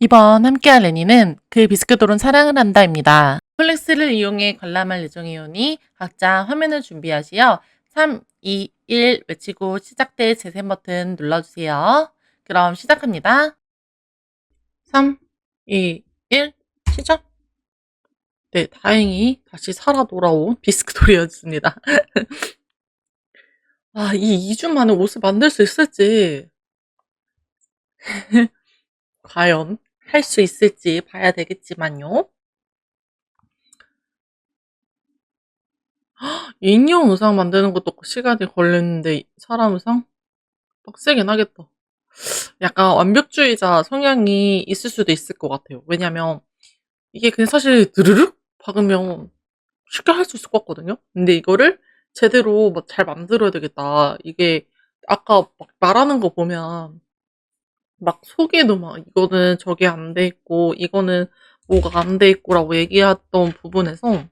이번 함께할 레니는 그 비스크돌은 사랑을 한다입니다. 플렉스를 이용해 관람할 예정이오니 각자 화면을 준비하시어 3, 2, 1 외치고 시작될 재생 버튼 눌러주세요. 그럼 시작합니다. 3, 2, 1 시작! 네, 다행히 다시 살아 돌아온 비스크돌이었습니다. 아, 이 2주 만에 옷을 만들 수 있을지 과연 할 수 있을지 봐야 되겠지만요. 인형 의상 만드는 것도 시간이 걸리는데 사람 의상? 빡세긴 하겠다. 약간 완벽주의자 성향이 있을 수도 있을 것 같아요. 왜냐면 이게 그냥 사실 드르륵 박으면 쉽게 할 수 있을 것 같거든요. 근데 이거를 제대로 막 잘 만들어야 되겠다. 이게 아까 막 말하는 거 보면 막 속에도 막 이거는 저게 안 돼 있고 이거는 뭐가 안 돼 있고라고 얘기했던 부분에서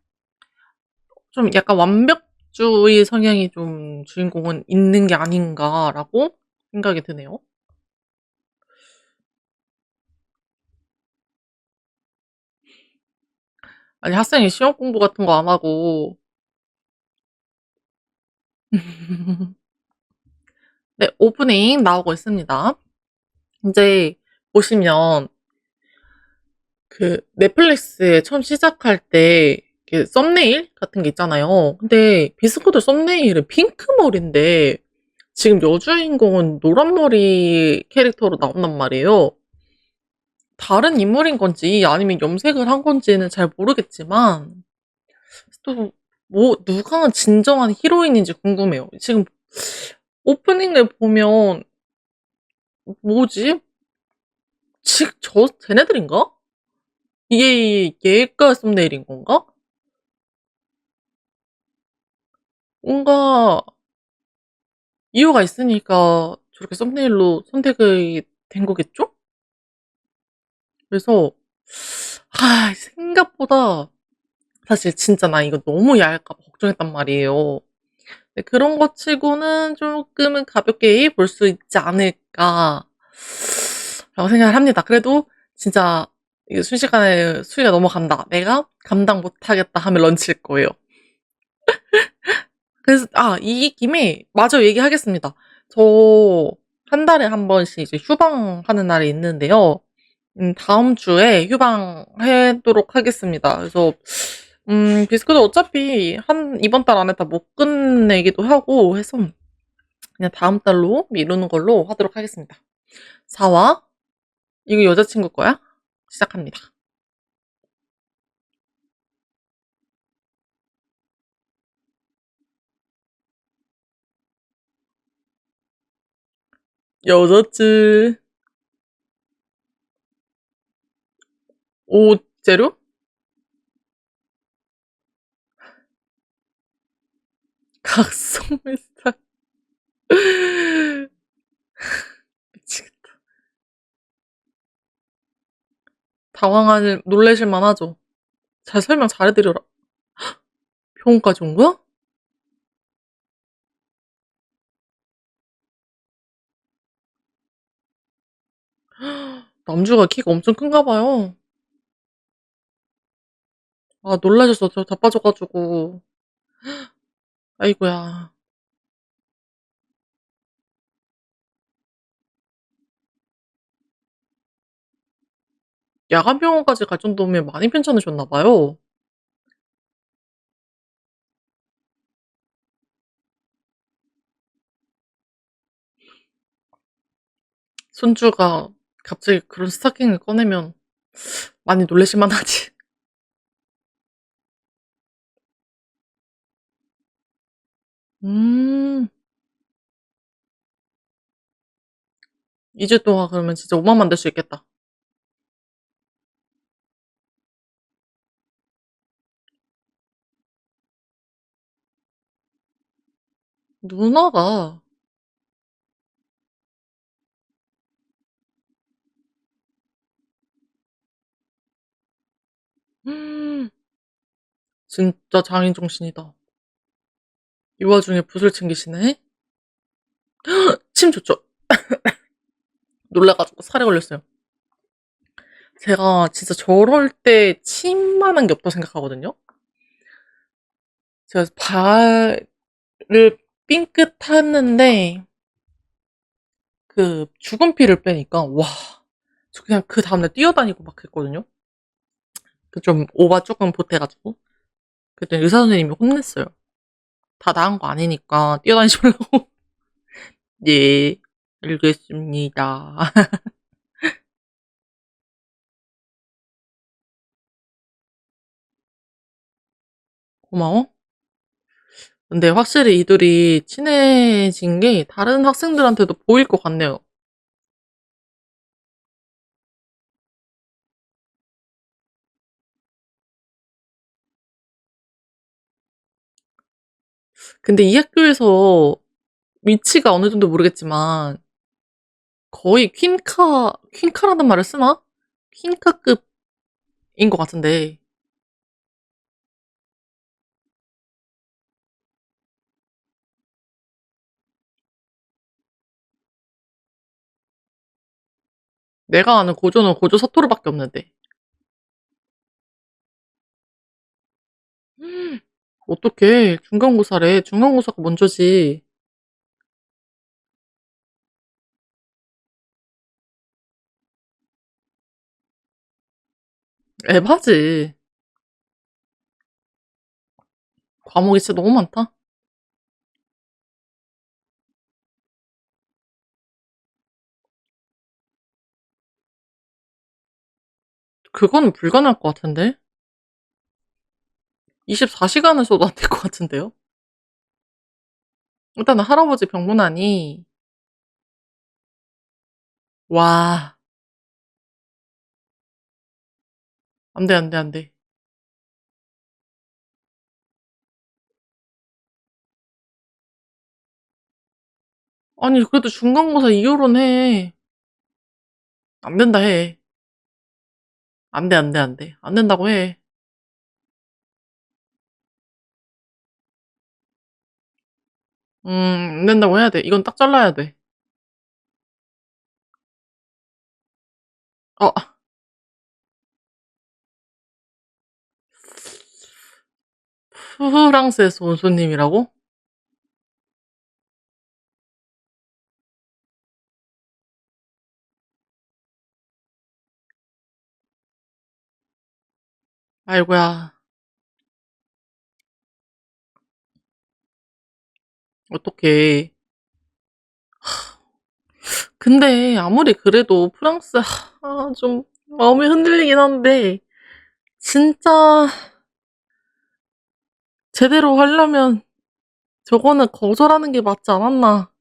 좀 약간 완벽주의 성향이 좀 주인공은 있는 게 아닌가라고 생각이 드네요. 아니, 학생이 시험 공부 같은 거 안 하고. 네, 오프닝 나오고 있습니다. 이제 보시면 그 넷플릭스에 처음 시작할 때 썸네일 같은 게 있잖아요. 근데 비스코드 썸네일은 핑크머리인데 지금 여주인공은 노란머리 캐릭터로 나온단 말이에요. 다른 인물인 건지 아니면 염색을 한 건지는 잘 모르겠지만 또 뭐 누가 진정한 히로인인지 궁금해요. 지금 오프닝을 보면 뭐지? 쟤네들인가? 이게 얘가 썸네일인 건가? 뭔가 이유가 있으니까 저렇게 썸네일로 선택이 된 거겠죠? 그래서 생각보다 사실 진짜 나 이거 너무 야할까 봐 걱정했단 말이에요. 근데 그런 것 치고는 조금은 가볍게 볼 수 있지 않을까 라고 생각을 합니다. 그래도 진짜 이게 순식간에 수위가 넘어간다. 내가 감당 못하겠다 하면 런치일 거예요. 그래서 이 김에 마저 얘기하겠습니다. 저 한 달에 한 번씩 이제 휴방하는 날이 있는데요. 다음 주에 휴방하도록 하겠습니다. 그래서 비스크도 어차피 이번 달 안에 다 못 끝내기도 하고 해서 그냥 다음 달로 미루는 걸로 하도록 하겠습니다. 4화 이거 여자친구 거야? 시작합니다. 여자친구 오제로? 각성물살 미치겠다. 놀라실만 하죠. 잘 설명 잘해드려라. 병원까지 온 거야? 남주가 키가 엄청 큰가 봐요. 놀라셨어. 저 자빠져가지고. 아이고야. 야간 병원까지 갈 정도면 많이 괜찮으셨나 봐요. 손주가 갑자기 그런 스타킹을 꺼내면 많이 놀라실만 하지. 음, 2주 동안 그러면 진짜 5만 만들 수 있겠다. 누나가, 진짜 장인 정신이다. 이 와중에 붓을 챙기시네? 침 좋죠? 놀라가지고 살에 걸렸어요. 제가 진짜 저럴 때 침만한 게 없다고 생각하거든요. 제가 발을 삥끗했는데 그 죽은 피를 빼니까 와, 저 그냥 그 다음날 뛰어다니고 막 했거든요. 그 좀 오바 조금 보태가지고 그때 의사 선생님이 혼냈어요. 다 나은 거 아니니까 뛰어다니지 말라고. 예, 알겠습니다. 고마워. 근데 확실히 이들이 친해진 게 다른 학생들한테도 보일 것 같네요. 근데 이 학교에서 위치가 어느 정도 모르겠지만 거의 퀸카라는 말을 쓰나? 퀸카급인 것 같은데 내가 아는 고조는 고조 사토르밖에 없는데 어떡해 중간고사래. 중간고사가 먼저지. 에바지. 과목이 진짜 너무 많다. 그거는 불가능할 것 같은데 24시간을 써도 안 될 것 같은데요. 일단은 할아버지 병문안이 와, 안 돼, 안 돼, 안 돼. 아니, 그래도 중간고사 이후로는 해. 안 된다 해. 안 돼, 안 돼, 안 돼. 안 된다고 해. 안 된다고 해야 돼. 이건 딱 잘라야 돼. 어, 프랑스에서 온 손님이라고? 아이고야. 어떡해. 근데 아무리 그래도 프랑스, 좀 마음이 흔들리긴 한데, 진짜 제대로 하려면 저거는 거절하는 게 맞지 않았나.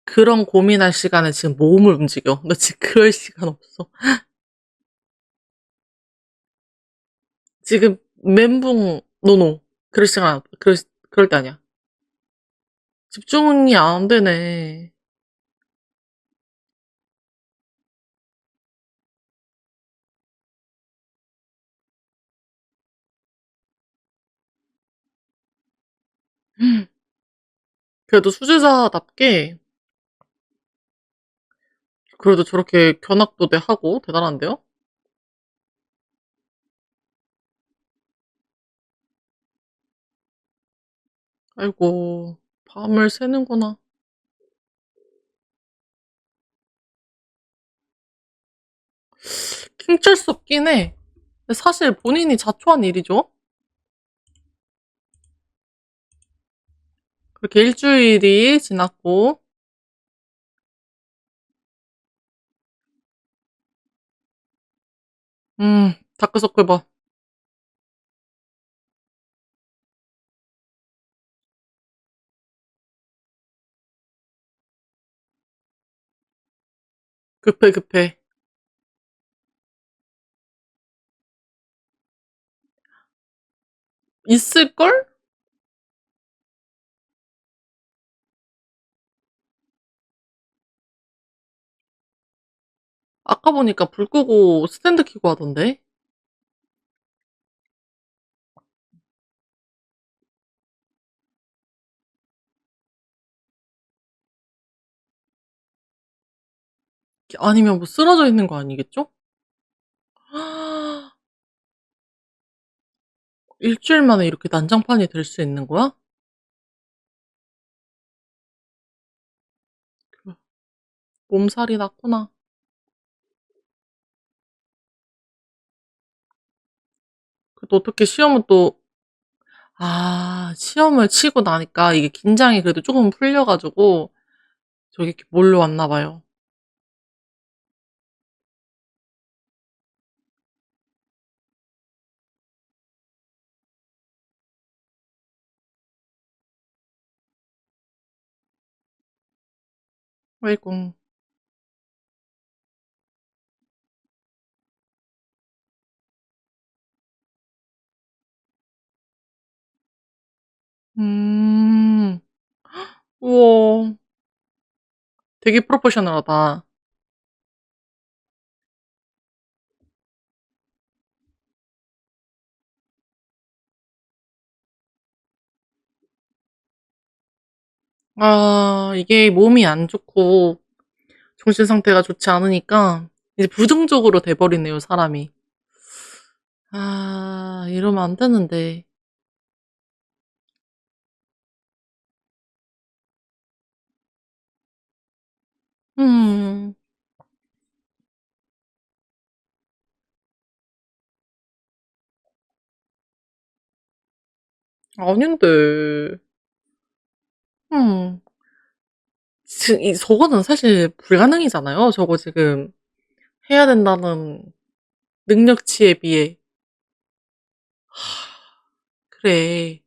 그런 고민할 시간에 지금 몸을 움직여. 너 지금 그럴 시간 없어. 지금 멘붕, 노노. 그럴 때 아니야. 집중이 안 되네. 그래도 수제자답게, 그래도 저렇게 견학도 돼 하고, 대단한데요? 아이고, 밤을 새는구나. 킹철 수 없긴 해. 근데 사실 본인이 자초한 일이죠? 그렇게 일주일이 지났고, 다크서클 봐. 급해, 급해. 있을걸? 아까 보니까 불 끄고 스탠드 켜고 하던데? 아니면 뭐 쓰러져 있는 거 아니겠죠? 일주일 만에 이렇게 난장판이 될 수 있는 거야? 그 몸살이 났구나. 또 어떻게 시험은 또, 시험을 치고 나니까 이게 긴장이 그래도 조금 풀려가지고 저기 이렇게 몰려왔나 봐요. 아이고. 음, 우와. 되게 프로페셔널하다. 이게 몸이 안 좋고 정신 상태가 좋지 않으니까 이제 부정적으로 돼버리네요, 사람이. 이러면 안 되는데. 음, 아닌데. 음, 저거는 사실 불가능이잖아요. 저거 지금 해야 된다는 능력치에 비해. 그래.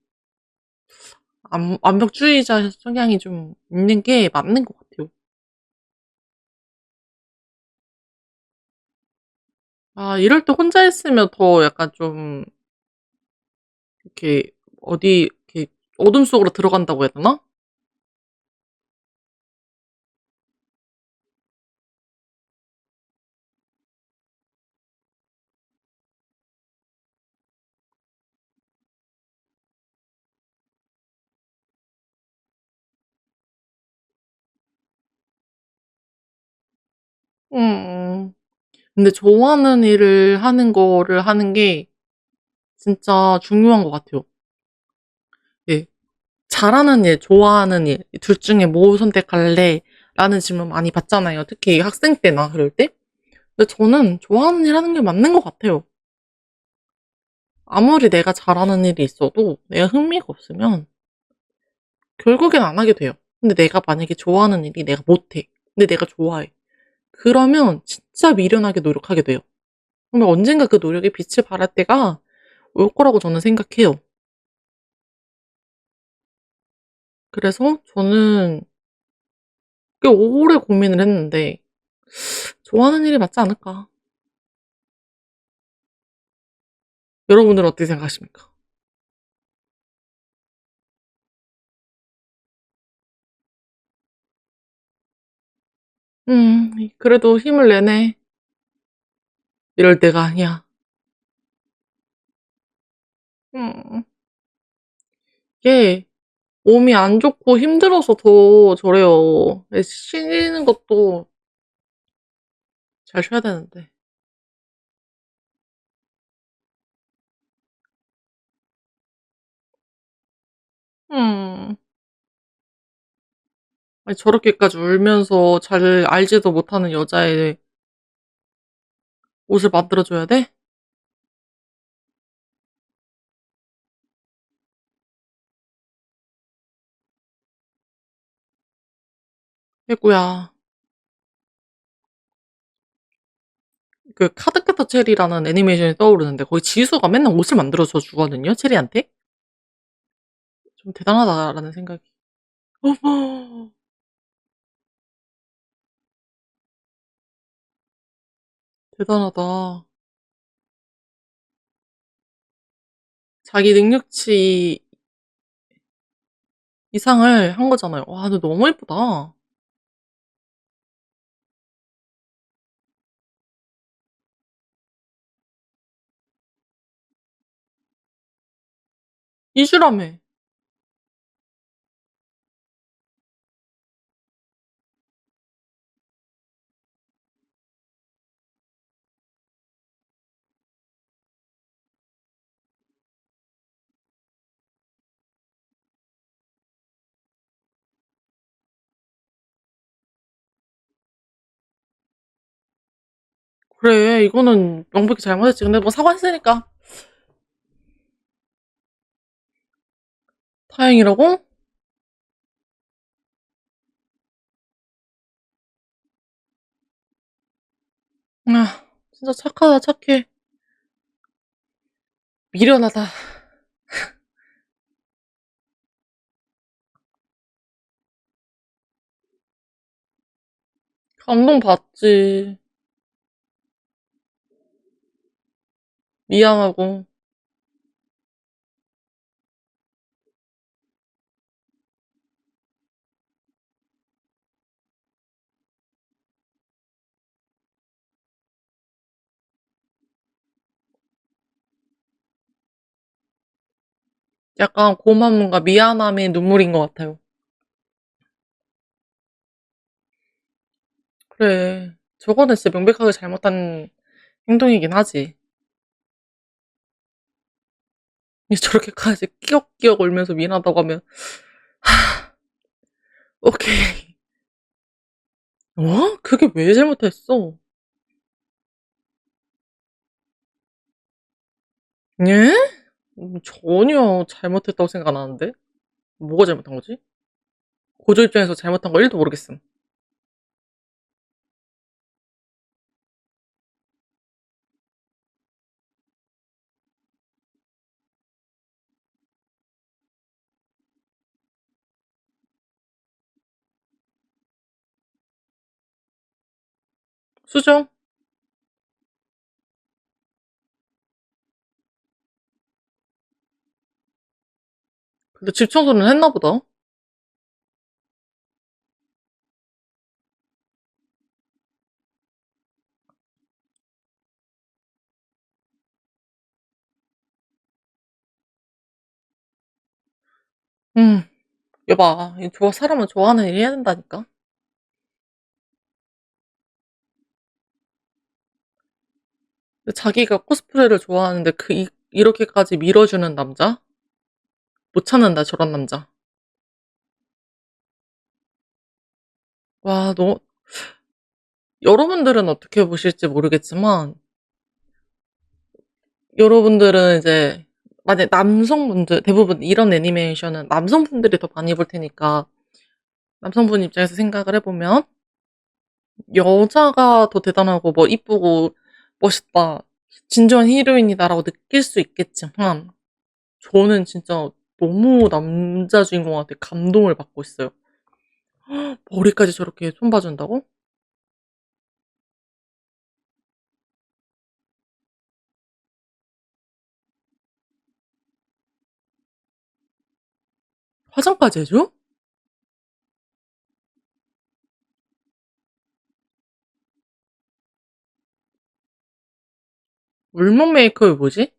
완벽주의자 성향이 좀 있는 게 맞는 것 같아요. 이럴 때 혼자 있으면 더 약간 좀, 이렇게, 이렇게, 어둠 속으로 들어간다고 해야 되나? 음. 근데 좋아하는 일을 하는 거를 하는 게 진짜 중요한 것 같아요. 예. 잘하는 일, 좋아하는 일, 둘 중에 뭐 선택할래? 라는 질문 많이 받잖아요. 특히 학생 때나 그럴 때. 근데 저는 좋아하는 일 하는 게 맞는 것 같아요. 아무리 내가 잘하는 일이 있어도 내가 흥미가 없으면 결국엔 안 하게 돼요. 근데 내가 만약에 좋아하는 일이 내가 못해. 근데 내가 좋아해. 그러면 진짜 미련하게 노력하게 돼요. 그러면 언젠가 그 노력에 빛을 발할 때가 올 거라고 저는 생각해요. 그래서 저는 꽤 오래 고민을 했는데 좋아하는 일이 맞지 않을까? 여러분들은 어떻게 생각하십니까? 그래도 힘을 내네. 이럴 때가 아니야. 음, 이게 몸이 안 좋고 힘들어서 더 저래요. 쉬는 것도 잘 쉬어야 되는데. 음, 아니, 저렇게까지 울면서 잘 알지도 못하는 여자의 옷을 만들어줘야 돼? 아이고야. 그 카드캡터 체리라는 애니메이션이 떠오르는데 거기 지수가 맨날 옷을 만들어줘 주거든요, 체리한테. 좀 대단하다라는 생각이. 어머, 대단하다. 자기 능력치 이상을 한 거잖아요. 와, 근데 너무 예쁘다. 2주라며. 그래, 이거는 명백히 잘못했지. 근데 뭐 사과했으니까 다행이라고? 아, 진짜 착하다, 착해. 미련하다. 감동받지. 미안하고. 약간 고마움과 미안함의 눈물인 것 같아요. 그래. 저거는 진짜 명백하게 잘못한 행동이긴 하지. 저렇게까지 끼역끼역 울면서 미안하다고 하면, 오케이. 어? 그게 왜 잘못했어? 예? 전혀 잘못했다고 생각 안 하는데? 뭐가 잘못한 거지? 고조 입장에서 잘못한 거 1도 모르겠음. 수정? 근데 집 청소는 했나 보다. 음, 여봐. 사람은 좋아하는 일 해야 된다니까? 근데 자기가 코스프레를 좋아하는데 이렇게까지 밀어주는 남자? 못 찾는다, 저런 남자. 와, 여러분들은 어떻게 보실지 모르겠지만, 여러분들은 이제, 만약 남성분들, 대부분 이런 애니메이션은 남성분들이 더 많이 볼 테니까, 남성분 입장에서 생각을 해보면, 여자가 더 대단하고, 뭐, 이쁘고, 멋있다, 진정한 히로인이다라고 느낄 수 있겠지만, 저는 진짜 너무 남자 주인공한테 감동을 받고 있어요. 머리까지 저렇게 손봐준다고? 화장까지 해줘? 울먹 메이크업이 뭐지?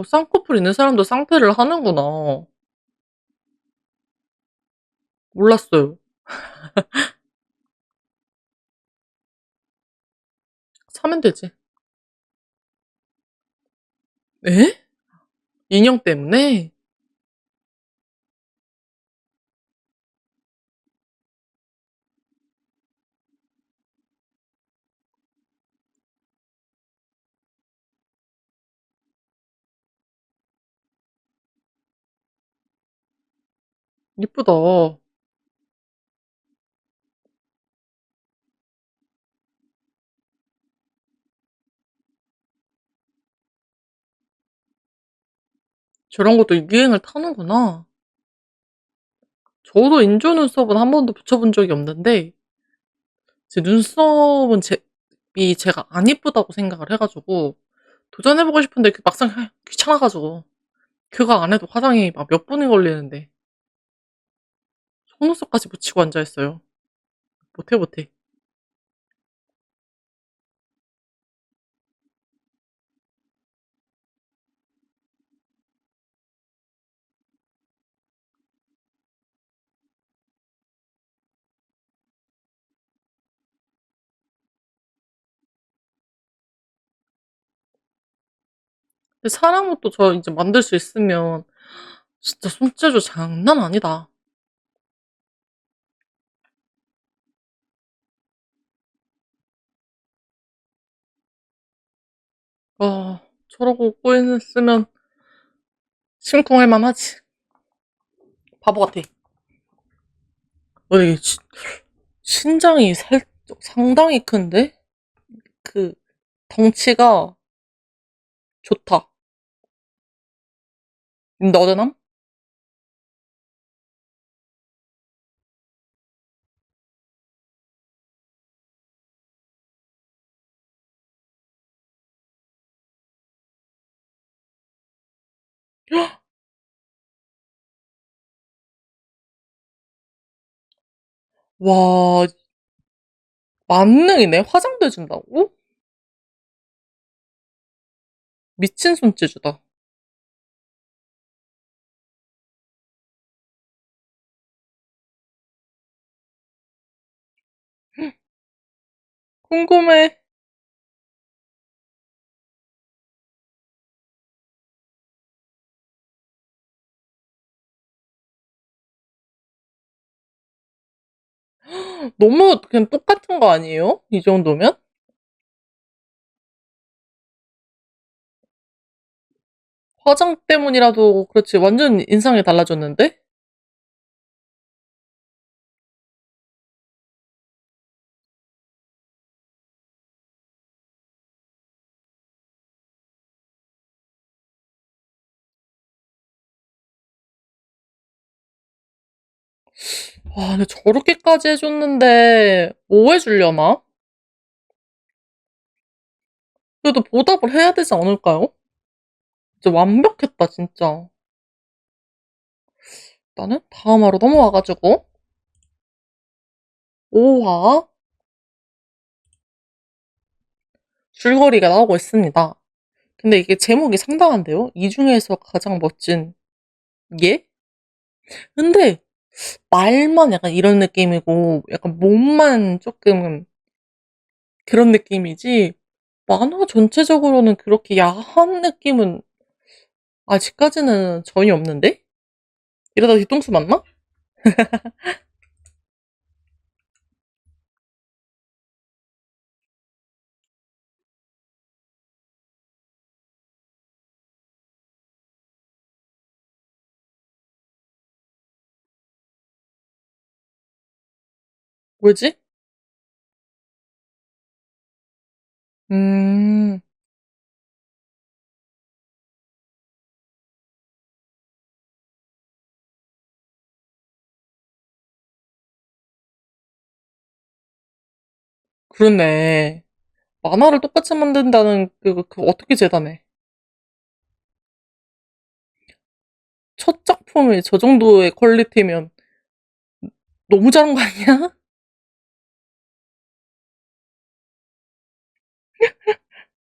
쌍꺼풀 있는 사람도 쌍패를 하는구나. 몰랐어요. 사면 되지. 에? 인형 때문에? 이쁘다. 저런 것도 유행을 타는구나. 저도 인조 눈썹은 한 번도 붙여본 적이 없는데, 제 눈썹은 제가 안 이쁘다고 생각을 해가지고, 도전해보고 싶은데 막상 귀찮아가지고, 그거 안 해도 화장이 막 몇 분이 걸리는데, 속눈썹까지 붙이고 앉아있어요. 못해, 못해. 근데 사랑은 또 저 이제 만들 수 있으면 진짜 손재주 장난 아니다. 와, 저러고 꼬였으면 심쿵할 만하지. 바보 같아. 왜 신장이 상당히 큰데? 그, 덩치가 좋다. 너드남? 와, 만능이네. 화장도 해준다고? 미친 손재주다. 궁금해. 너무 그냥 똑같은 거 아니에요? 이 정도면? 화장 때문이라도 그렇지. 완전 인상이 달라졌는데? 와, 근데 저렇게까지 해줬는데 뭐 해주려나? 그래도 보답을 해야 되지 않을까요? 진짜 완벽했다, 진짜. 나는 다음화로 넘어와가지고 5화 줄거리가 나오고 있습니다. 근데 이게 제목이 상당한데요? 이 중에서 가장 멋진 예? 근데 말만 약간 이런 느낌이고 약간 몸만 조금 그런 느낌이지 만화 전체적으로는 그렇게 야한 느낌은 아직까지는 전혀 없는데? 이러다 뒤통수 맞나? 왜지? 음, 그러네. 만화를 똑같이 만든다는 그 어떻게 재단해? 첫 작품이 저 정도의 퀄리티면 너무 잘한 거 아니야?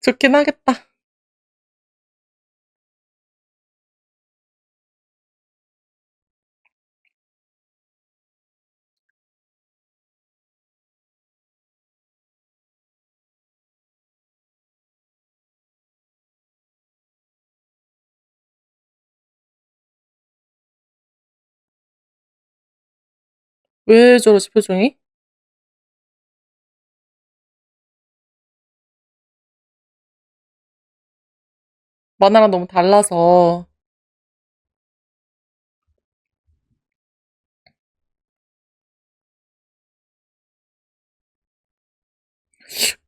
좋긴 하겠다. 왜 저러지, 표정이? 만화랑 너무 달라서.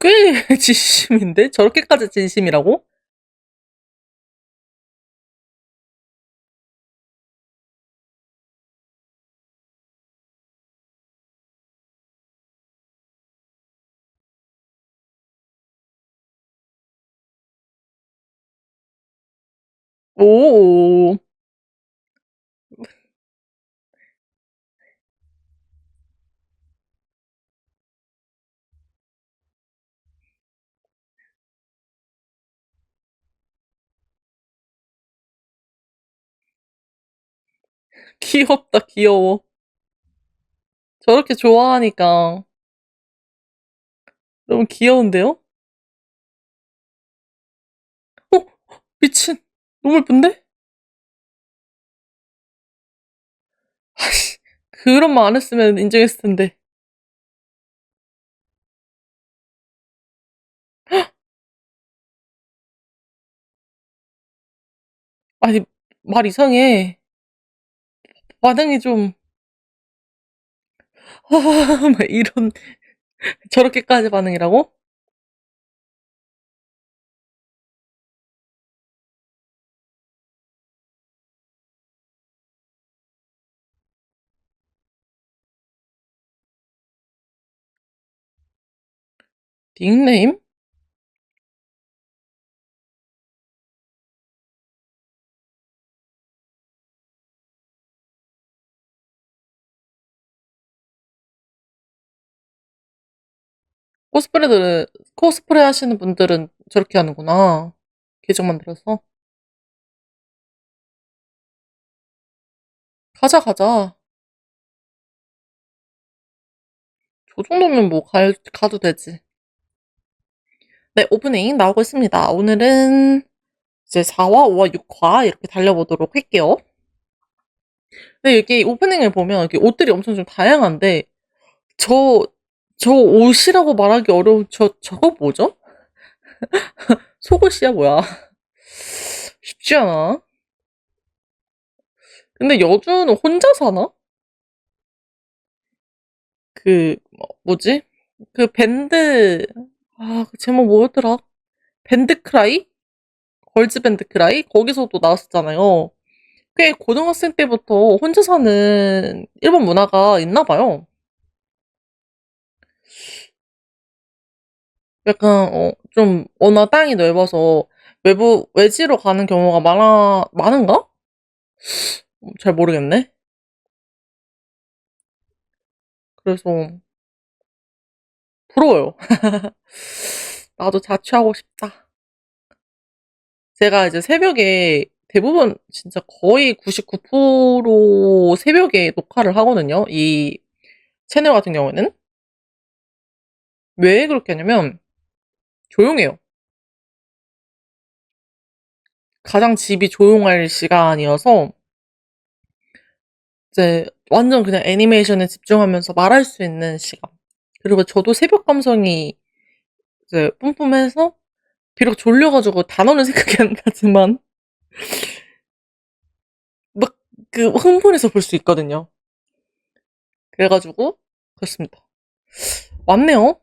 꽤 진심인데? 저렇게까지 진심이라고? 오, 귀엽다, 귀여워. 저렇게 좋아하니까 너무 귀여운데요? 미친. 너무 예쁜데? 아씨, 그런 말 안 했으면 인정했을 텐데. 아니, 말 이상해. 반응이 좀, 막 이런, 저렇게까지 반응이라고? 닉네임? 코스프레들은, 코스프레 하시는 분들은 저렇게 하는구나. 계정 만들어서. 가자, 가자. 저 정도면 뭐 가도 되지. 네, 오프닝 나오고 있습니다. 오늘은 이제 4화, 5화, 6화 이렇게 달려보도록 할게요. 근데 이게 오프닝을 보면 이렇게 옷들이 엄청 좀 다양한데, 저, 저 옷이라고 말하기 어려운 저거 뭐죠? 속옷이야, 뭐야? 쉽지 않아. 근데 여주는 혼자 사나? 뭐지? 그 밴드, 그 제목 뭐였더라? 밴드 크라이? 걸즈 밴드 크라이? 거기서도 나왔었잖아요. 꽤 고등학생 때부터 혼자 사는 일본 문화가 있나 봐요. 약간, 좀, 워낙 땅이 넓어서 외지로 가는 경우가 많은가? 잘 모르겠네. 그래서, 부러워요. 나도 자취하고 싶다. 제가 이제 새벽에 대부분 진짜 거의 99% 새벽에 녹화를 하거든요. 이 채널 같은 경우에는. 왜 그렇게 하냐면 조용해요. 가장 집이 조용할 시간이어서 이제 완전 그냥 애니메이션에 집중하면서 말할 수 있는 시간. 그리고 저도 새벽 감성이 이제 뿜뿜해서 비록 졸려가지고 단어는 생각이 안 나지만 막 그 흥분해서 볼 수 있거든요. 그래가지고 그렇습니다. 왔네요.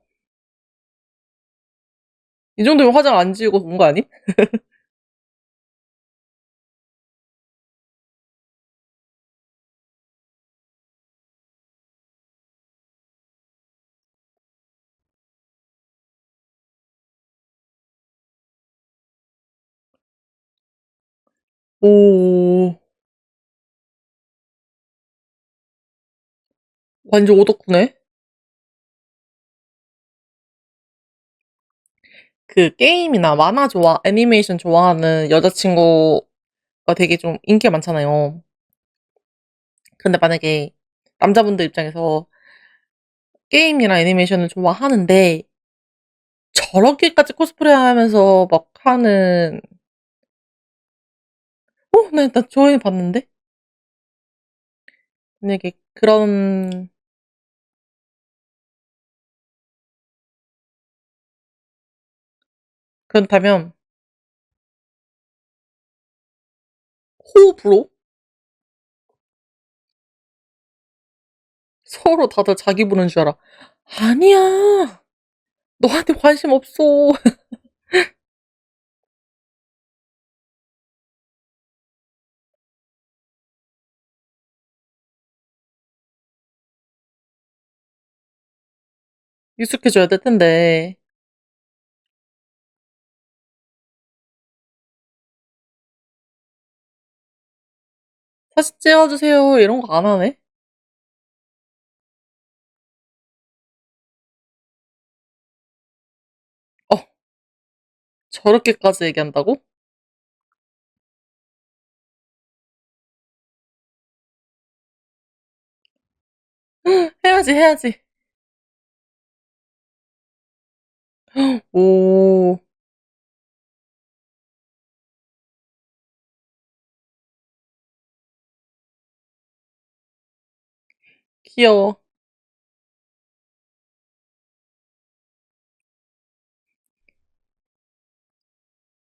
이 정도면 화장 안 지우고 본 거 아니? 오, 완전 오덕후네. 그 게임이나 만화 애니메이션 좋아하는 여자친구가 되게 좀 인기가 많잖아요. 근데 만약에 남자분들 입장에서 게임이나 애니메이션을 좋아하는데 저렇게까지 코스프레 하면서 막 하는, 나 저번에 봤는데? 만약에 그렇다면, 호불호? 서로 다들 자기 보는 줄 알아. 아니야! 너한테 관심 없어. 익숙해져야 될 텐데. 사진 찍어주세요. 이런 거 안 하네? 어, 저렇게까지 얘기한다고? 해야지, 해야지. 오, 귀여워.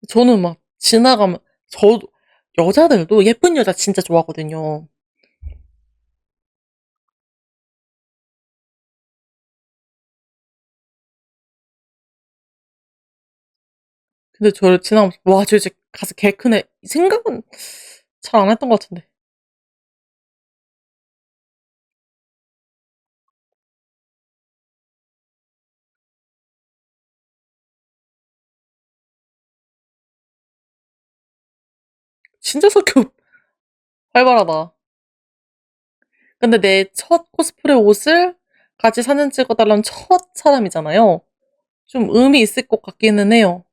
저는 막 지나가면, 저, 여자들도 예쁜 여자 진짜 좋아하거든요. 근데 저를 지나가면서, 와, 저 이제 가서 개 크네. 이 생각은 잘 안 했던 것 같은데. 진짜 성격 활발하다. 근데 내 첫 코스프레 옷을 같이 사진 찍어달라는 첫 사람이잖아요. 좀 의미 있을 것 같기는 해요.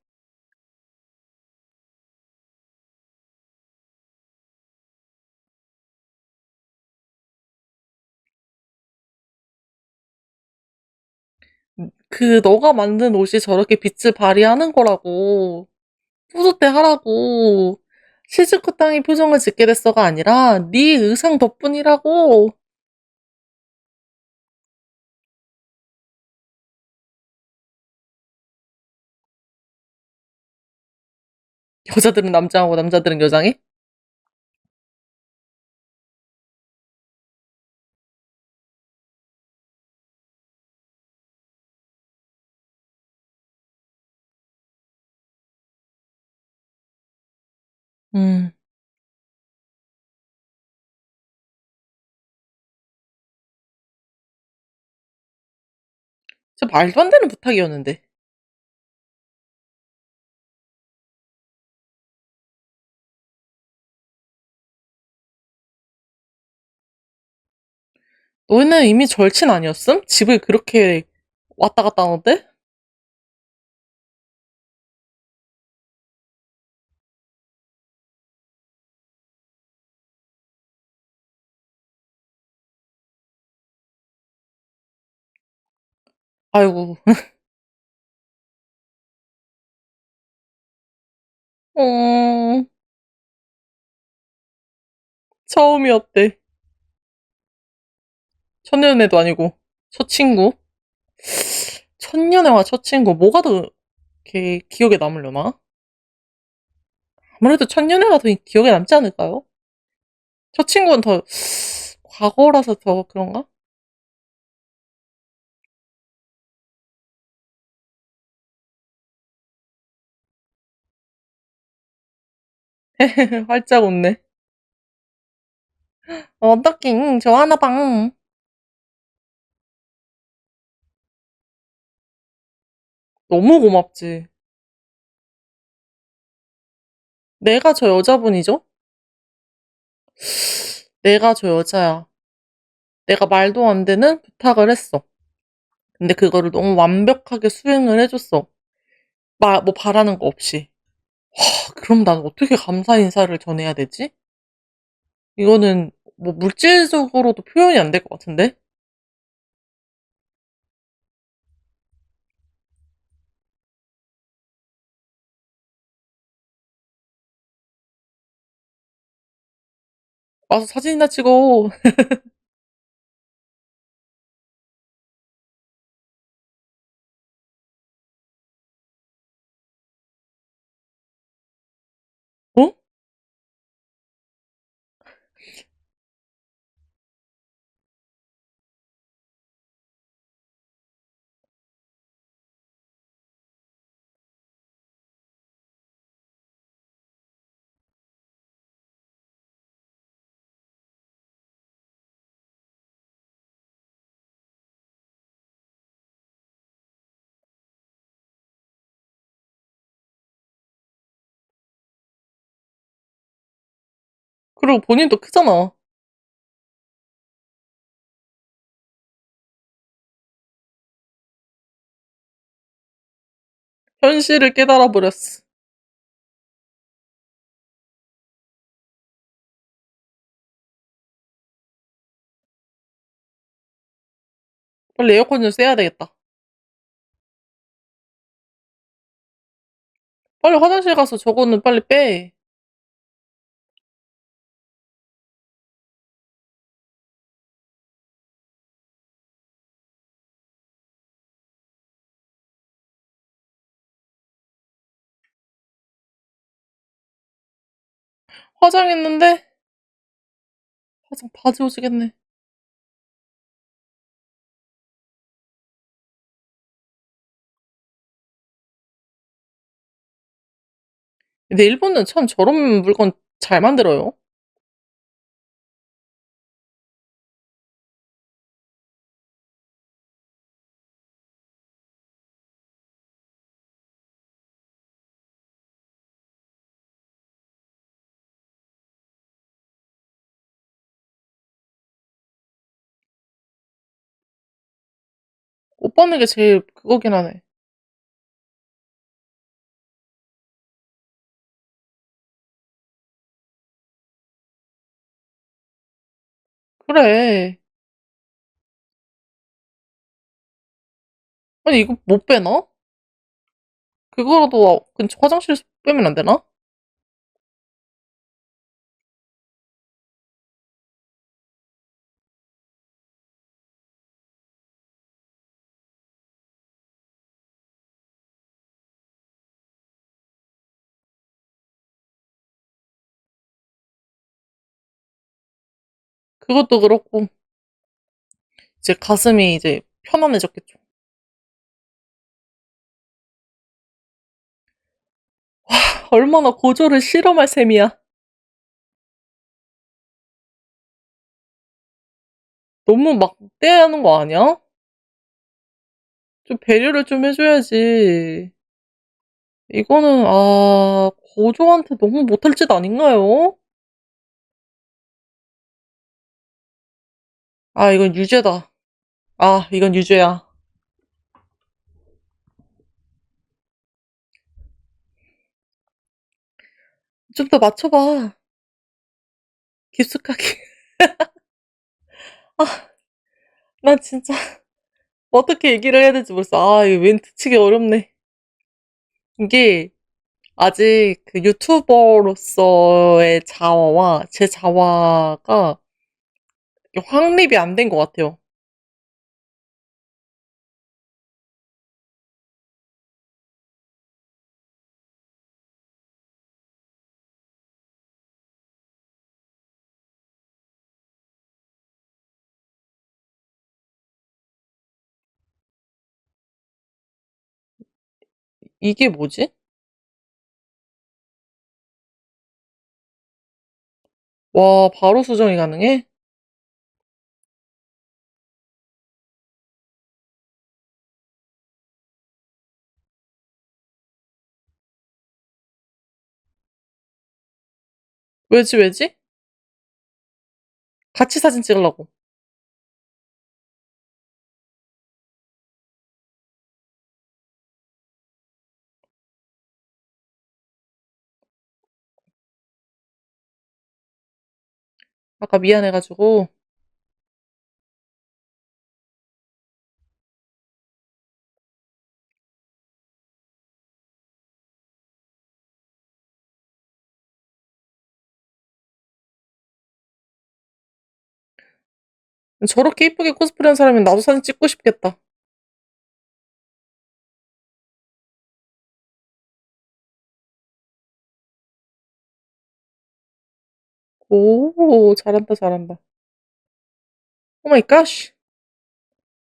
너가 만든 옷이 저렇게 빛을 발휘하는 거라고. 뿌듯해 하라고. 시즈쿠 땅이 표정을 짓게 됐어가 아니라 네 의상 덕분이라고. 여자들은 남자하고 남자들은 여장해? 음, 진짜 말도 안 되는 부탁이었는데. 너희는 이미 절친 아니었음? 집을 그렇게 왔다 갔다 하는데? 아이고, 어, 처음이었대. 첫연애도 아니고, 첫 친구. 첫연애와 첫 친구, 뭐가 더 이렇게 기억에 남으려나? 아무래도 첫연애가 더 기억에 남지 않을까요? 첫 친구는 더 과거라서 더 그런가? 활짝 웃네. 어떡해, 좋아하나 봐. 너무 고맙지. 내가 저 여자분이죠? 내가 저 여자야. 내가 말도 안 되는 부탁을 했어. 근데 그거를 너무 완벽하게 수행을 해줬어. 뭐 바라는 거 없이. 그럼 난 어떻게 감사 인사를 전해야 되지? 이거는 뭐 물질적으로도 표현이 안 될 것 같은데? 와서 사진이나 찍어. 어? 그리고 본인도 크잖아. 현실을 깨달아 버렸어. 빨리 에어컨 좀 쐬야 되겠다. 빨리 화장실 가서 저거는 빨리 빼. 화장했는데 화장 바지 오지겠네. 근데 일본은 참 저런 물건 잘 만들어요. 옷 받는 게 제일 그거긴 하네. 그래. 아니 이거 못 빼나? 그거라도 근처 화장실에서 빼면 안 되나? 그것도 그렇고 이제 가슴이 이제 편안해졌겠죠. 얼마나 고조를 실험할 셈이야. 너무 막 떼야 하는 거 아니야? 좀 배려를 좀 해줘야지. 이거는 고조한테 너무 못할 짓 아닌가요? 이건 유죄다. 이건 유죄야. 좀 더 맞춰봐. 깊숙하게. 나 진짜 어떻게 얘기를 해야 될지 모르겠어. 이 멘트 치기 어렵네. 이게 아직 그 유튜버로서의 자화와 제 자화가 확립이 안 된 것 같아요. 이게 뭐지? 와, 바로 수정이 가능해? 왜지, 왜지? 같이 사진 찍으려고. 아까 미안해가지고. 저렇게 이쁘게 코스프레 한 사람이면 나도 사진 찍고 싶겠다. 오, 잘한다, 잘한다. 오 마이 갓.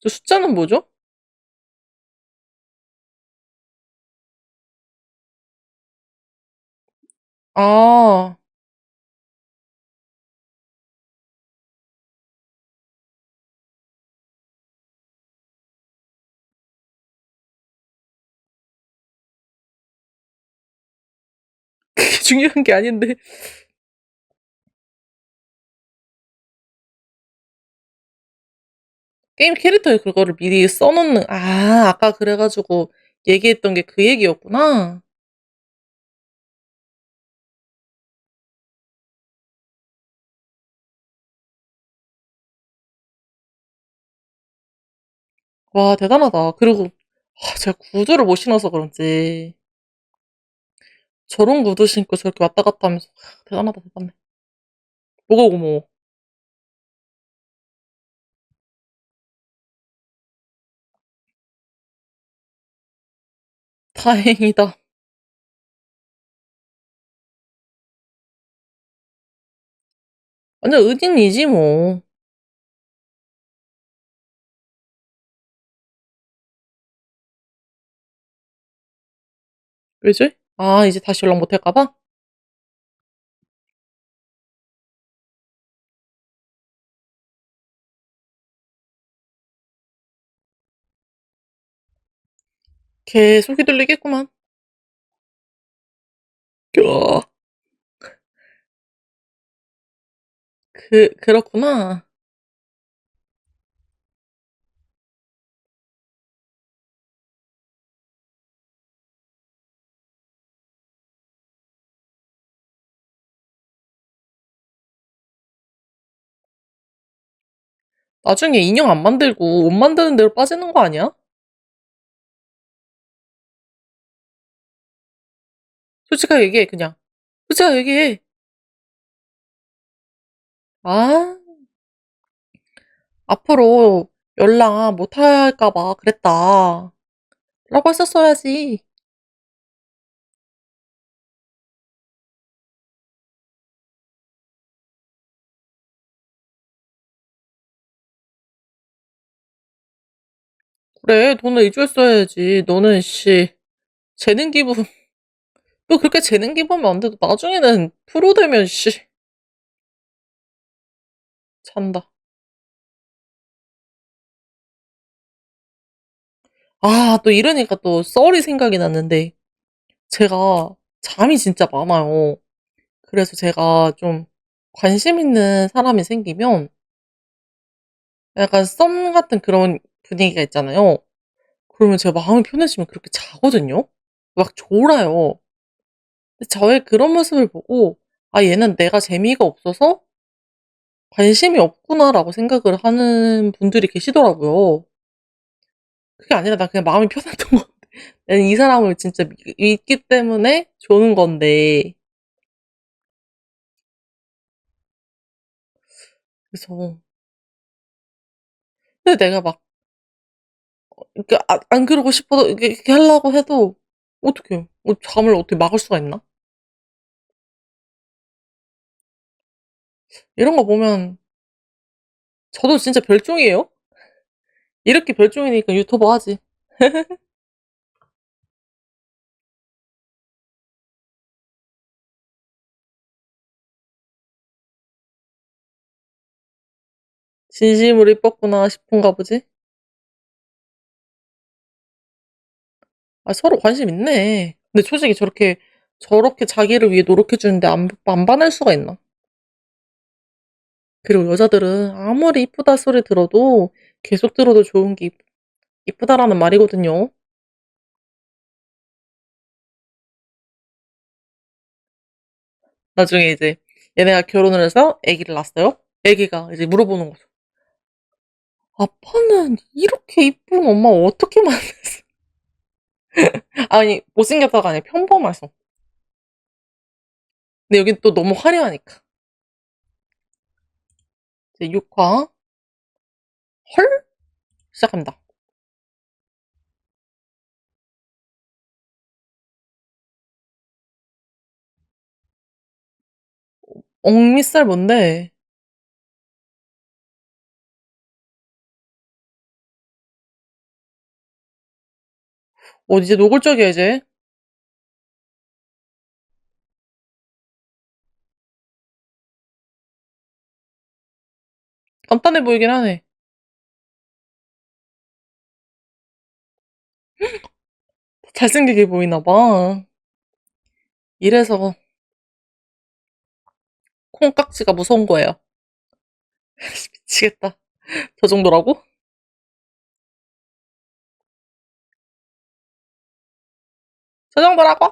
저 숫자는 뭐죠? 아, 그게 중요한 게 아닌데. 게임 캐릭터에 그거를 미리 써놓는, 아까 그래가지고 얘기했던 게 그 얘기였구나. 와, 대단하다. 그리고, 제가 구두를 못 신어서 그런지, 저런 구두 신고 저렇게 왔다 갔다 하면서, 대단하다, 대단해. 뭐가 고마워. 다행이다. 완전 은인이지, 뭐. 왜지? 아, 이제 다시 연락 못 할까봐? 계속 휘둘리겠구만. 야, 그렇구나. 나중에 인형 안 만들고 옷 만드는 대로 빠지는 거 아니야? 솔직하게 얘기해, 그냥. 솔직하게 얘기해. 아, 앞으로 연락 못 할까봐 그랬다. 라고 했었어야지. 그래, 돈을 이주했어야지. 너는, 씨, 재능 기부, 너 그렇게 재능 기부하면 안 돼. 나중에는 프로 되면, 씨, 잔다. 아, 또 이러니까 또 썰이 생각이 났는데, 제가 잠이 진짜 많아요. 그래서 제가 좀 관심 있는 사람이 생기면 약간 썸 같은 그런 분위기가 있잖아요. 그러면 제가 마음이 편해지면 그렇게 자거든요. 막 졸아요. 근데 저의 그런 모습을 보고 '아 얘는 내가 재미가 없어서 관심이 없구나.'라고 생각을 하는 분들이 계시더라고요. 그게 아니라 난 그냥 마음이 편했던 건데 나는 이 사람을 진짜 믿기 때문에 조는 건데 그래서 근데 내가 막 이렇게 안 그러고 싶어도 이렇게 하려고 해도 어떡해요. 잠을 어떻게 막을 수가 있나? 이런 거 보면 저도 진짜 별종이에요. 이렇게 별종이니까 유튜버 하지. 진심으로 이뻤구나 싶은가 보지? 아, 서로 관심 있네. 근데 솔직히 저렇게 자기를 위해 노력해주는데 안 반할 수가 있나? 그리고 여자들은 아무리 이쁘다 소리 들어도 계속 들어도 좋은 게 이쁘다라는 말이거든요. 나중에 이제 얘네가 결혼을 해서 아기를 낳았어요. 아기가 이제 물어보는 거죠. 아빠는 이렇게 이쁜 엄마 어떻게 만났어? 아니, 못생겼다가 아니라 평범해서. 근데 여긴 또 너무 화려하니까. 이제 6화, 헐? 시작합니다. 억미살 뭔데? 이제 노골적이야, 이제. 간단해 보이긴 하네. 잘생기게 보이나 봐. 이래서 콩깍지가 무서운 거예요. 미치겠다. 저 정도라고? 저 정도라고?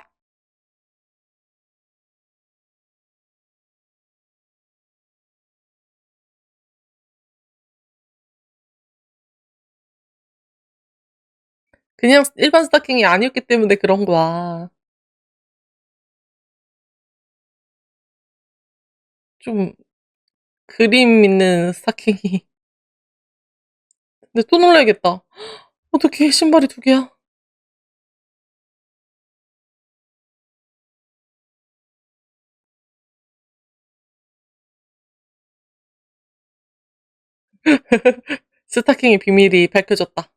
그냥 일반 스타킹이 아니었기 때문에 그런 거야. 좀 그림 있는 스타킹이. 근데 또 놀라야겠다. 어떻게 신발이 두 개야? 스타킹의 비밀이 밝혀졌다.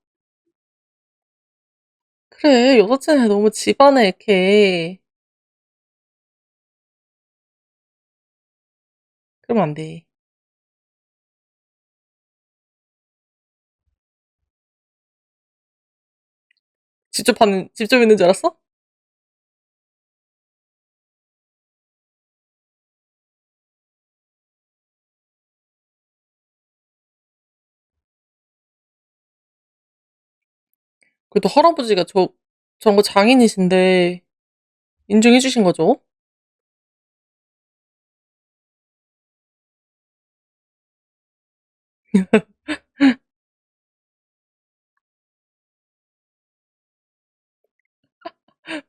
그래, 여사친이 너무 집안에 이렇게. 그러면 안 돼. 직접 있는 줄 알았어? 그래도 할아버지가 저런 거 장인이신데 인정해 주신 거죠?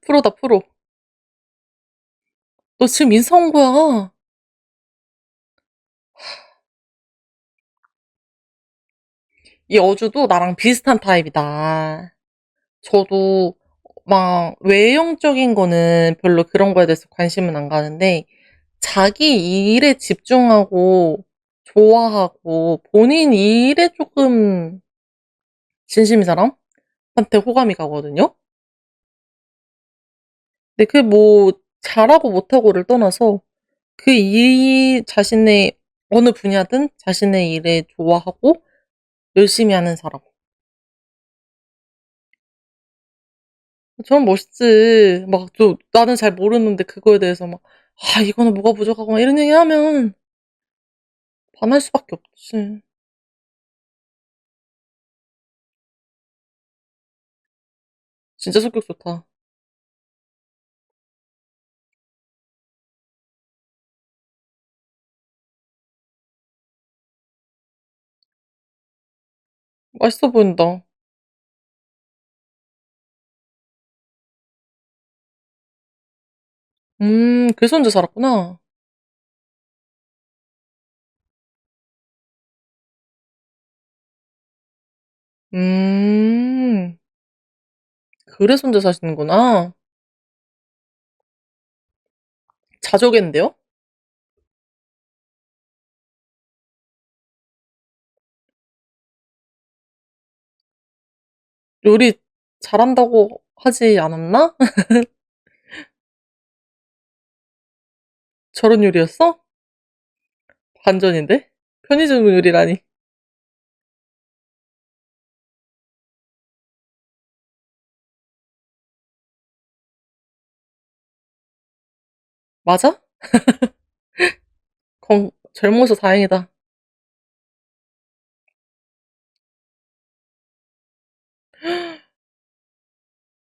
프로다, 프로. 너 지금 인사 온 거야. 이 어주도 나랑 비슷한 타입이다. 저도 막 외형적인 거는 별로 그런 거에 대해서 관심은 안 가는데 자기 일에 집중하고 좋아하고 본인 일에 조금 진심인 사람한테 호감이 가거든요. 근데 그게 뭐 잘하고 못하고를 떠나서 그 일 자신의 어느 분야든 자신의 일에 좋아하고 열심히 하는 사람. 저런 멋있지. 막 나는 잘 모르는데 그거에 대해서 막 아 이거는 뭐가 부족하고 막 이런 얘기하면 반할 수밖에 없지. 진짜 성격 좋다. 맛있어 보인다. 그래서 혼자 살았구나. 음, 그래서 혼자 사시는구나. 자조겠는데요? 요리 잘한다고 하지 않았나? 저런 요리였어? 반전인데? 편의점 요리라니. 맞아? 젊어서 다행이다.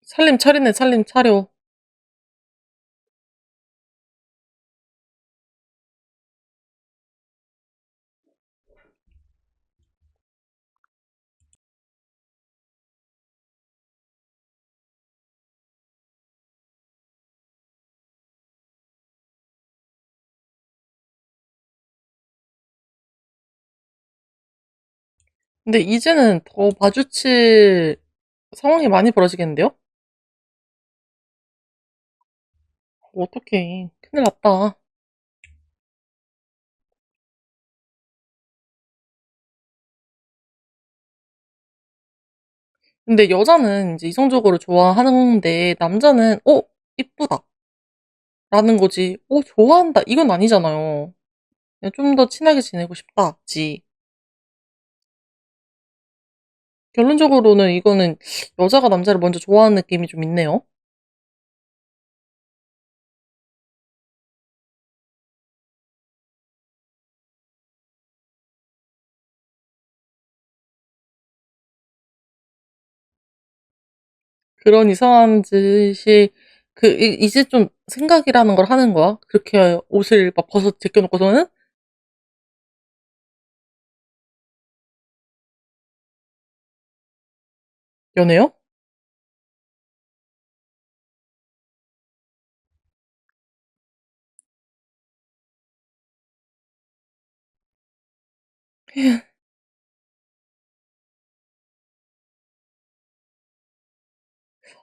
살림 차리네, 살림 차려. 근데 이제는 더 마주칠 상황이 많이 벌어지겠는데요? 어떡해. 큰일 났다. 근데 여자는 이제 이성적으로 좋아하는데 남자는 이쁘다 라는 거지. 좋아한다 이건 아니잖아요. 그냥 좀 더 친하게 지내고 싶다지. 결론적으로는 이거는 여자가 남자를 먼저 좋아하는 느낌이 좀 있네요. 그런 이상한 짓이 이제 좀 생각이라는 걸 하는 거야. 그렇게 옷을 막 벗어 제껴놓고서는 연애요?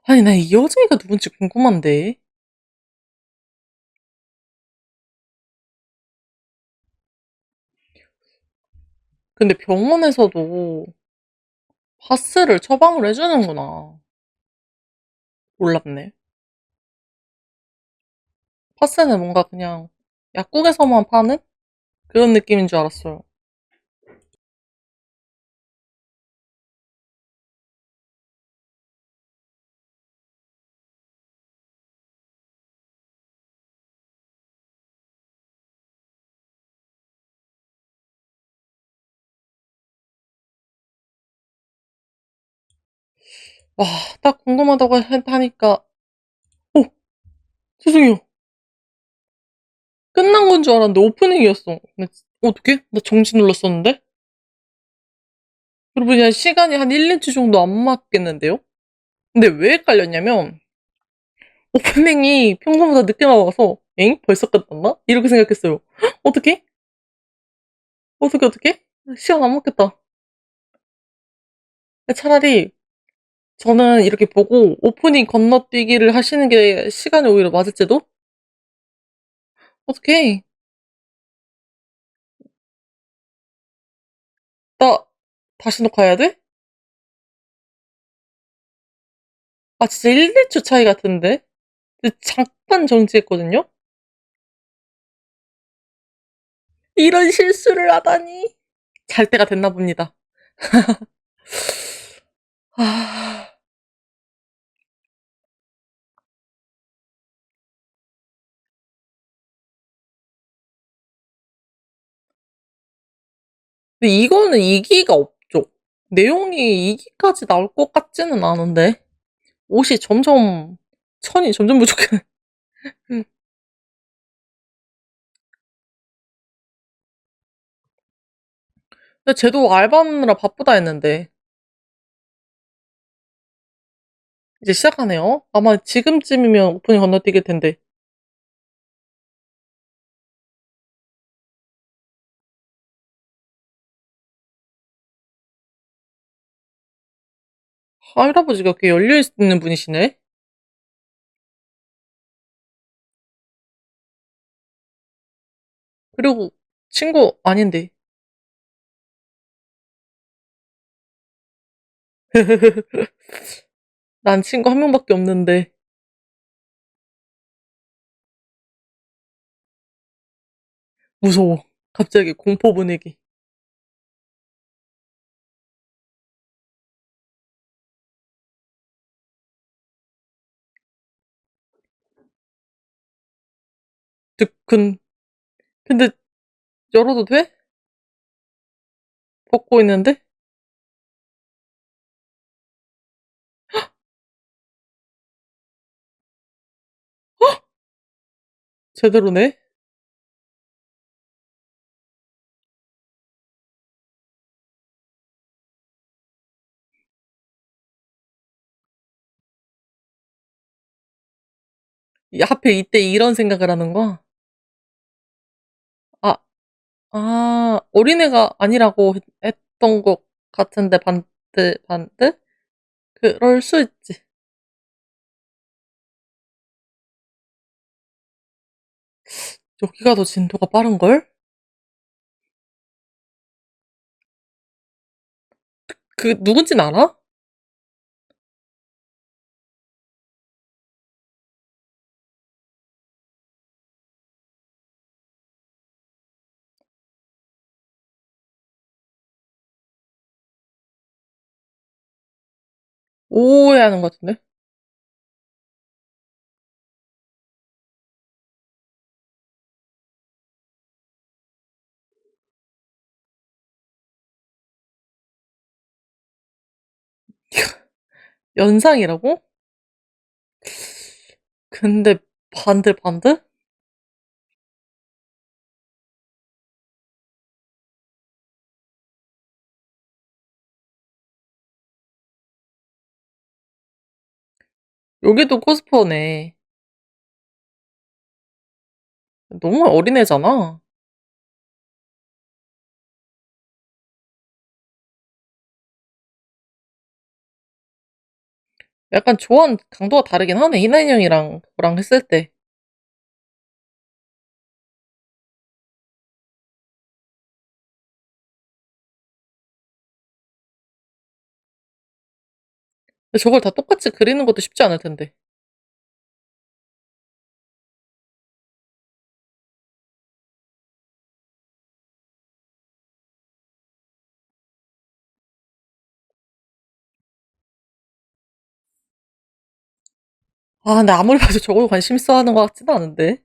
아니 나 이 여자애가 누군지 궁금한데. 근데 병원에서도 파스를 처방을 해주는구나. 몰랐네. 파스는 뭔가 그냥 약국에서만 파는 그런 느낌인 줄 알았어요. 와, 딱 궁금하다고 하니까, 어, 죄송해요. 끝난 건 줄 알았는데 오프닝이었어. 근데 어떡해? 나 정지 눌렀었는데? 그리고 그냥 시간이 한 1, 2주 정도 안 맞겠는데요? 근데 왜 헷갈렸냐면, 오프닝이 평소보다 늦게 나와서, 엥? 벌써 끝났나? 이렇게 생각했어요. 어떡해? 어떡해? 시간 안 맞겠다. 차라리 저는 이렇게 보고 오프닝 건너뛰기를 하시는 게 시간이 오히려 맞을지도? 어떡해. 나 다시 녹화해야 돼? 아, 진짜 1, 2초 차이 같은데? 근데 잠깐 정지했거든요? 이런 실수를 하다니. 잘 때가 됐나 봅니다. 아, 근데 이거는 2기가 없죠. 내용이 2기까지 나올 것 같지는 않은데. 옷이 점점, 천이 점점 부족해. 근데 쟤도 알바하느라 바쁘다 했는데. 이제 시작하네요. 아마 지금쯤이면 오프닝 건너뛸 텐데. 할아버지가 꽤 열려있는 분이시네. 그리고 친구 아닌데. 난 친구 한 명밖에 없는데. 무서워. 갑자기 공포 분위기. 뜨끈. 근데 열어도 돼? 벗고 있는데? 제대로네? 하필 이때 이런 생각을 하는 거야? 아, 어린애가 아니라고 했던 것 같은데, 반드? 그럴 수 있지. 여기가 더 진도가 빠른걸? 누군진 알아? 오해하는 것 같은데? 연상이라고? 근데 반들? 여기도 코스퍼네. 너무 어린애잖아. 약간 조언 강도가 다르긴 하네. 희나인 형이랑 그거랑 했을 때. 근데 저걸 다 똑같이 그리는 것도 쉽지 않을 텐데. 아, 근데 아무리 봐도 저걸 관심 있어 하는 것 같지는 않은데.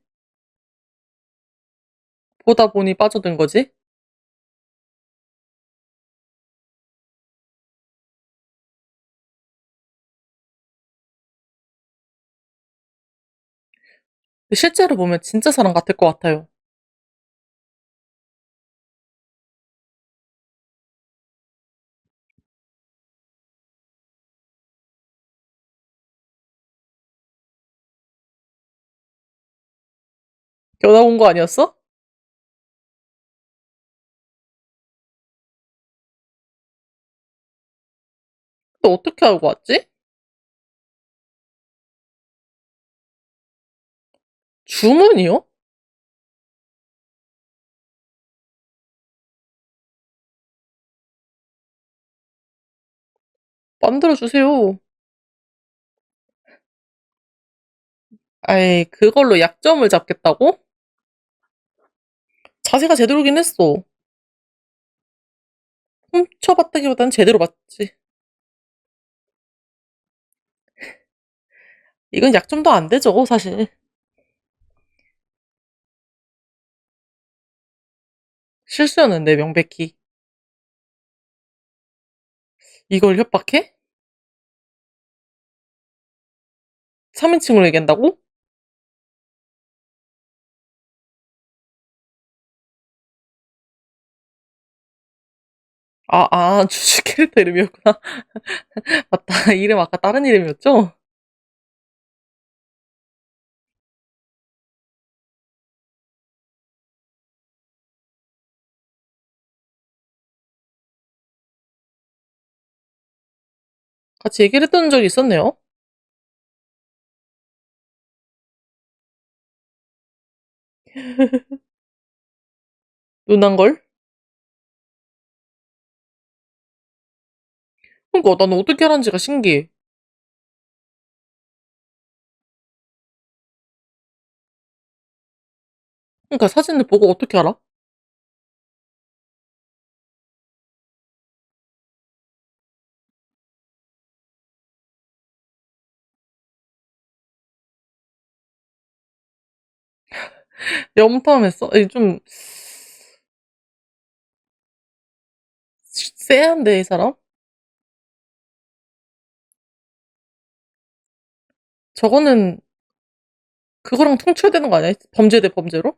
보다 보니 빠져든 거지? 실제로 보면 진짜 사람 같을 것 같아요. 연락 온 거 아니었어? 또 어떻게 알고 왔지? 주문이요? 만들어 주세요. 아이, 그걸로 약점을 잡겠다고? 자세가 제대로긴 했어. 훔쳐봤다기보단 제대로 봤지. 이건 약점도 안 되죠, 사실. 실수였는데, 명백히. 이걸 협박해? 3인칭으로 얘기한다고? 주식 캐릭터 이름이었구나. 맞다. 이름 아까 다른 이름이었죠? 같이 얘기를 했던 적이 있었네요. 누난 걸? 그니까 난 어떻게 알았는지가 신기해. 그니까 사진을 보고 어떻게 알아? 염탐했어? 좀 쎄한데 이 사람? 저거는 그거랑 통출되는 거 아니야? 범죄 대 범죄로?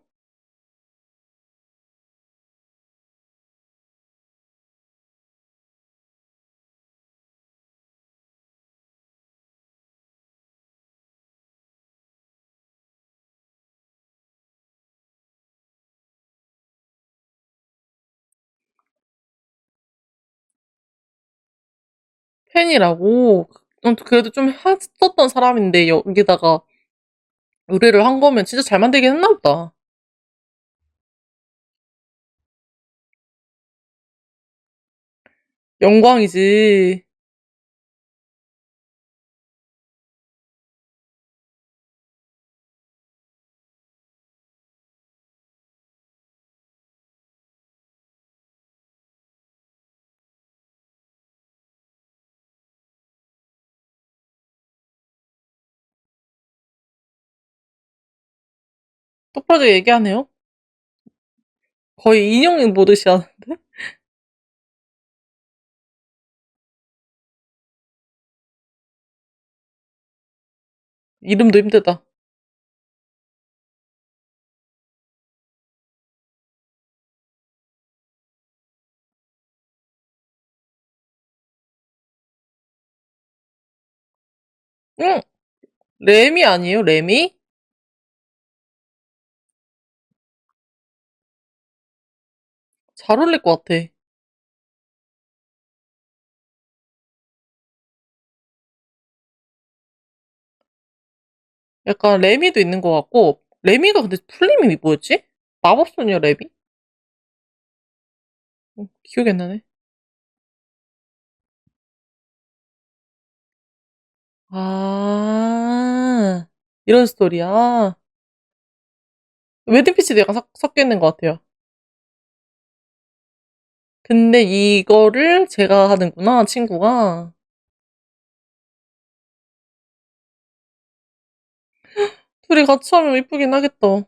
팬이라고? 그래도 좀 했었던 사람인데 여기다가 의뢰를 한 거면 진짜 잘 만들긴 했나 보다. 영광이지. 똑부러지게 얘기하네요. 거의 인형 보듯이 하는데? 이름도 힘들다. 응, 레미 아니에요? 레미? 잘 어울릴 것 같아. 약간 레미도 있는 것 같고, 레미가 근데 풀님이 뭐였지? 마법소녀 레미? 기억이 안 나네. 아, 이런 스토리야? 웨딩피치도 약간 섞여 있는 것 같아요. 근데 이거를 제가 하는구나, 친구가. 둘이 같이 하면 이쁘긴 하겠다.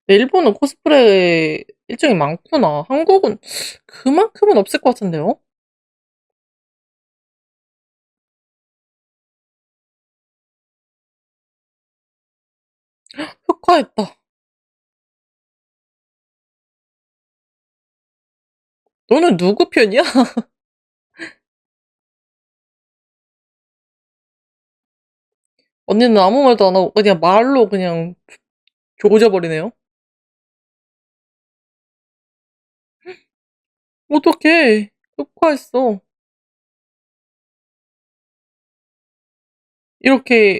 근데 일본은 코스프레 일정이 많구나. 한국은 그만큼은 없을 것 같은데요? 흑화했다. 너는 누구 편이야? 언니는 아무 말도 안 하고 그냥 말로 그냥 조져버리네요. 어떡해. 흑화했어. 이렇게,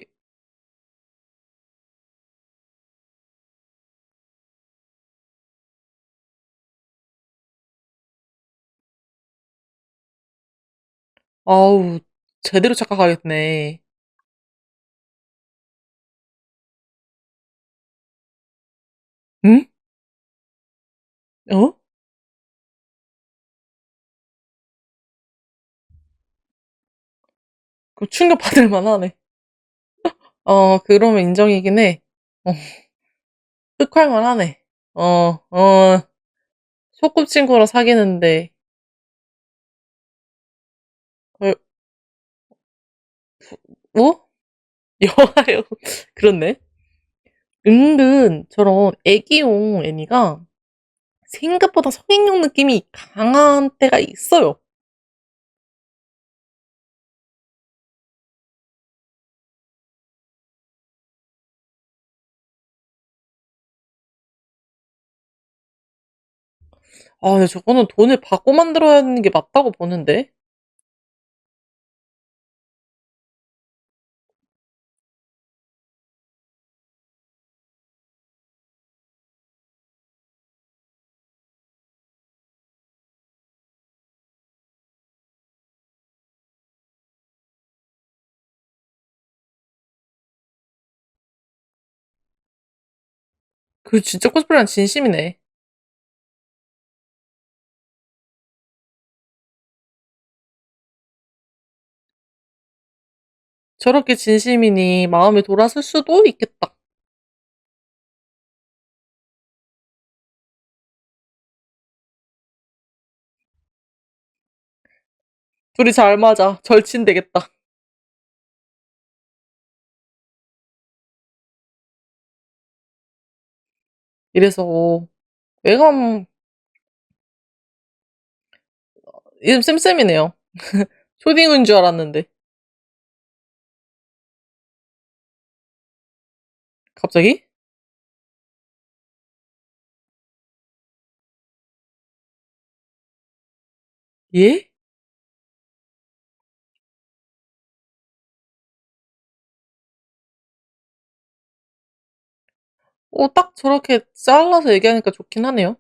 아우, 제대로 착각하겠네. 응? 어? 그 충격받을 만하네. 그러면 인정이긴 해. 어, 흑할 만하네. 소꿉친구랑 사귀는데, 어, 뭐? 여하요. 그렇네. 은근 저런 애기용 애니가 생각보다 성인용 느낌이 강한 때가 있어요. 근데 저거는 돈을 받고 만들어야 하는 게 맞다고 보는데? 그 진짜 코스프레는 진심이네. 저렇게 진심이니 마음이 돌아설 수도 있겠다. 둘이 잘 맞아. 절친 되겠다. 이래서 외관 이름 쌤쌤이네요. 초딩인 줄 알았는데 갑자기? 예? 딱 저렇게 잘라서 얘기하니까 좋긴 하네요.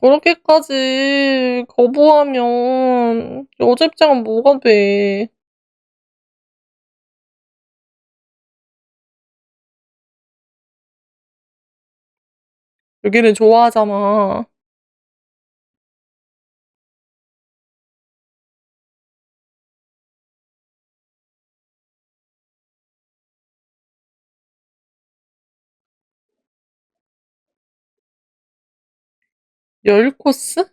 저렇게까지 거부하면 여자 입장은 뭐가 돼? 여기는 좋아하잖아. 열 코스?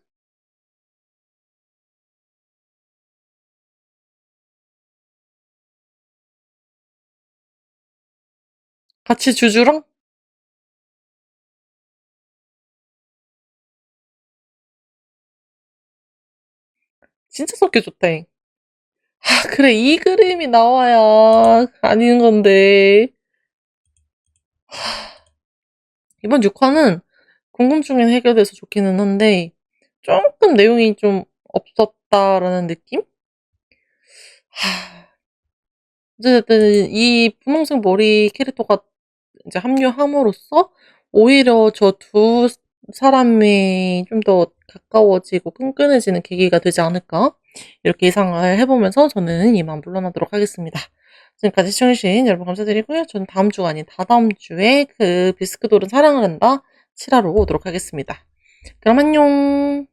같이 주주랑? 진짜 섞기 좋다잉. 그래, 이 그림이 나와야 아닌 건데. 이번 6화는 궁금증이 해결돼서 좋기는 한데, 조금 내용이 좀 없었다라는 느낌? 어쨌든 이 분홍색 머리 캐릭터가 이제 합류함으로써 오히려 저 두 사람이 좀 더 가까워지고 끈끈해지는 계기가 되지 않을까 이렇게 예상을 해보면서 저는 이만 물러나도록 하겠습니다. 지금까지 시청해주신 여러분 감사드리고요. 저는 다음 주가 아닌 다다음 주에 그 비스크돌은 사랑을 한다 7화로 오도록 하겠습니다. 그럼 안녕.